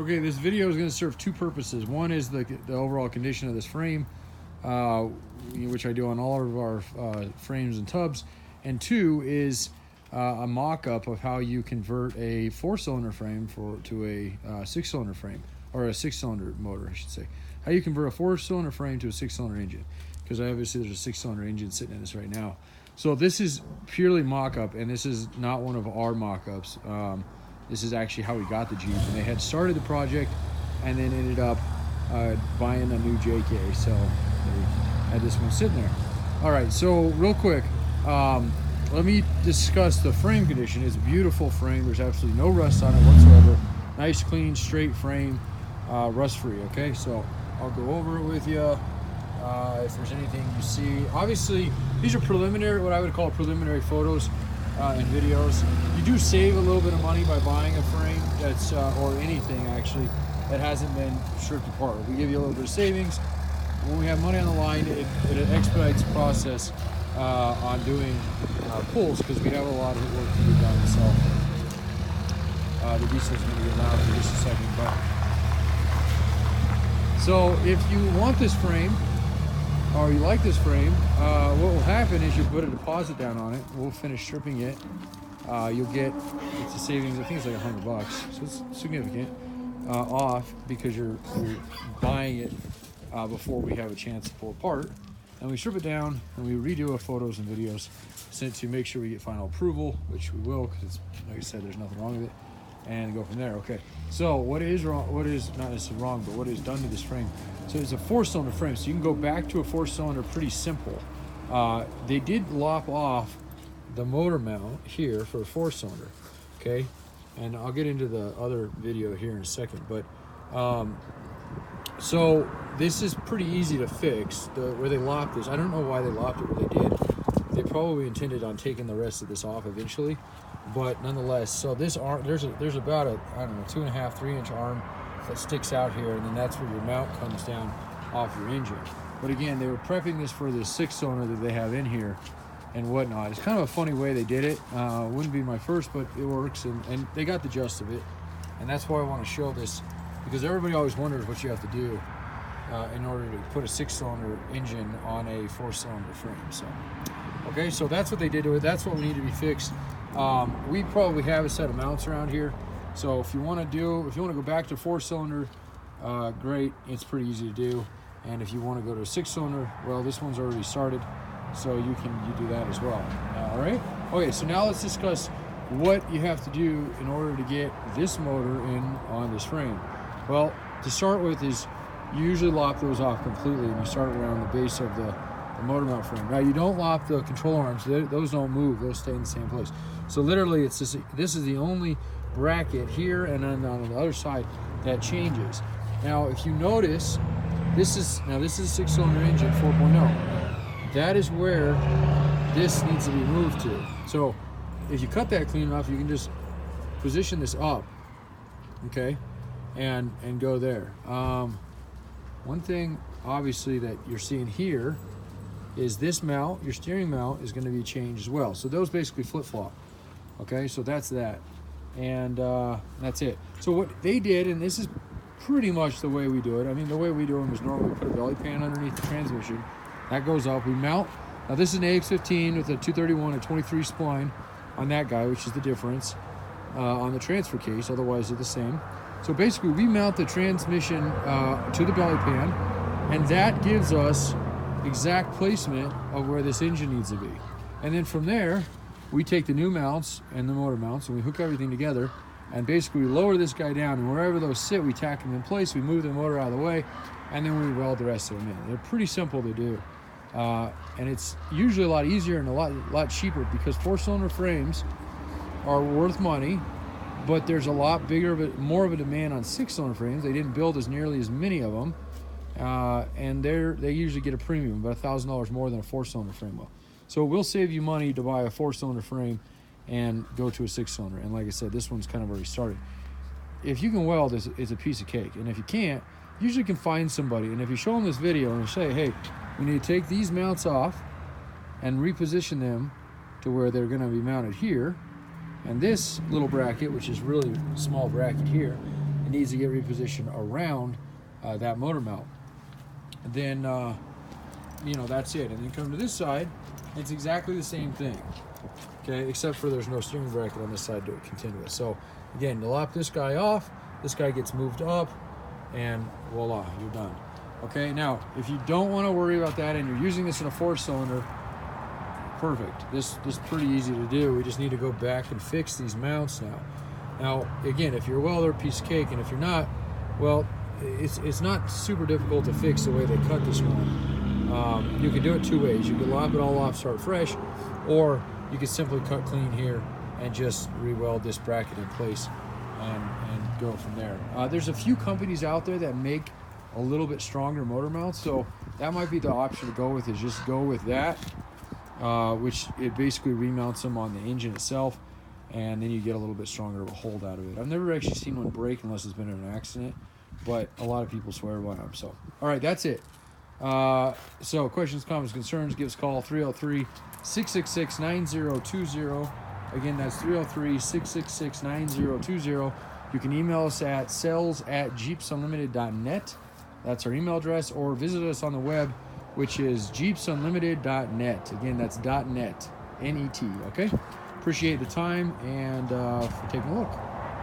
Okay, this video is going to serve two purposes. One is the overall condition of this frame, which I do on all of our frames and tubs. And two is a mock-up of how you convert a 4-cylinder frame to a 6-cylinder frame, or a 6-cylinder motor, I should say. How you convert a 4-cylinder frame to a 6-cylinder engine, because obviously there's a 6-cylinder engine sitting in this right now. So this is purely mock-up, and this is not one of our mock-ups. This is actually how we got the Jeep, and they had started the project and then ended up buying a new JK, so they had this one sitting there. All right, so real quick, let me discuss the frame condition. It's a beautiful frame. There's absolutely no rust on it whatsoever. Nice, clean, straight frame, rust-free, okay? So I'll go over it with you. If there's anything you see, obviously these are preliminary, what I would call preliminary photos and videos. You do save a little bit of money by buying a frame that's or anything actually that hasn't been stripped apart. We give you a little bit of savings. When we have money on the line, it expedites the process on doing pulls, because we have a lot of work to be done. So the diesel's going to get loud for just a second. But so if you want this frame, or you like this frame, what will happen is you put a deposit down on it. We'll finish stripping it. You'll get, it's a savings, I think it's like $100, so it's significant, off, because you're buying it before we have a chance to pull apart. And we strip it down and we redo our photos and videos to make sure we get final approval, which we will, because like I said, there's nothing wrong with it, and go from there. Okay, so what is wrong, what is not necessarily wrong, but what is done to this frame? So it's a 4-cylinder frame, so you can go back to a 4-cylinder pretty simple. They did lop off the motor mount here for a 4-cylinder, okay? And I'll get into the other video here in a second, but so this is pretty easy to fix. Where they lopped this, I don't know why they lopped it where they did. They probably intended on taking the rest of this off eventually, but nonetheless, so this arm, there's about a, I don't know, 2.5, 3-inch arm that sticks out here, and then that's where your mount comes down off your engine. But again, they were prepping this for the 6-cylinder that they have in here and whatnot. It's kind of a funny way they did it. Wouldn't be my first, but it works, and they got the gist of it. And that's why I want to show this, because everybody always wonders what you have to do in order to put a 6-cylinder engine on a 4-cylinder frame. So, okay, so that's what they did to it. That's what we need to be fixed. We probably have a set of mounts around here. So if you want to go back to 4-cylinder, great, it's pretty easy to do. And if you want to go to a 6-cylinder, well, this one's already started, so you do that as well. All right. Okay, so now let's discuss what you have to do in order to get this motor in on this frame. Well, to start with is you usually lop those off completely, and you start around the base of the motor mount frame. Now, you don't lop the control arms; those don't move; those stay in the same place. So literally, it's just, this is the only bracket here, and then on the other side that changes. Now, if you notice, this is a 6-cylinder engine 4.0. That is where this needs to be moved to. So if you cut that clean enough, you can just position this up, okay, and go there. One thing obviously that you're seeing here is this mount, your steering mount, is going to be changed as well. So those basically flip-flop. Okay, so that's that. And that's it. So what they did, and this is pretty much the way we do it. I mean, the way we do them is normally we put a belly pan underneath the transmission. That goes up. We mount. Now this is an AX15 with a 231 and 23 spline on that guy, which is the difference on the transfer case. Otherwise, they're the same. So basically, we mount the transmission to the belly pan, and that gives us exact placement of where this engine needs to be. And then from there, we take the new mounts and the motor mounts, and we hook everything together, and basically we lower this guy down, and wherever those sit, we tack them in place, we move the motor out of the way, and then we weld the rest of them in. They're pretty simple to do. And it's usually a lot easier and a lot cheaper, because 4-cylinder frames are worth money, but there's a lot more of a demand on 6-cylinder frames. They didn't build nearly as many of them, and they usually get a premium, about $1,000 more than a 4-cylinder frame will. So we'll save you money to buy a 4-cylinder frame and go to a 6-cylinder. And like I said, this one's kind of already started. If you can weld, it's a piece of cake. And if you can't, you usually can find somebody. And if you show them this video and say, hey, we need to take these mounts off and reposition them to where they're going to be mounted here, and this little bracket, which is really a small bracket here, it needs to get repositioned around that motor mount. Then that's it. And then come to this side, it's exactly the same thing, okay, except for there's no steering bracket on this side to contend with. So again, you lop this guy off, this guy gets moved up, and voila, you're done. Okay, now if you don't want to worry about that and you're using this in a 4-cylinder, perfect. This is pretty easy to do. We just need to go back and fix these mounts now. Now again, if you're a welder, piece of cake, and if you're not, well, it's not super difficult to fix the way they cut this one. You can do it two ways. You can lop it all off, start fresh, or you can simply cut clean here and just re-weld this bracket in place and go from there. There's a few companies out there that make a little bit stronger motor mounts, so that might be the option to go with, is just go with that, which it basically remounts them on the engine itself, and then you get a little bit stronger of a hold out of it. I've never actually seen one break unless it's been in an accident, but a lot of people swear by them. So, all right, that's it. So questions, comments, concerns, give us a call, 303-666-9020. Again, that's 303-666-9020. You can email us at sales@jeepsunlimited.net. That's our email address, or visit us on the web, which is jeepsunlimited.net. Again, that's .net, N-E-T, okay? Appreciate the time and for taking a look.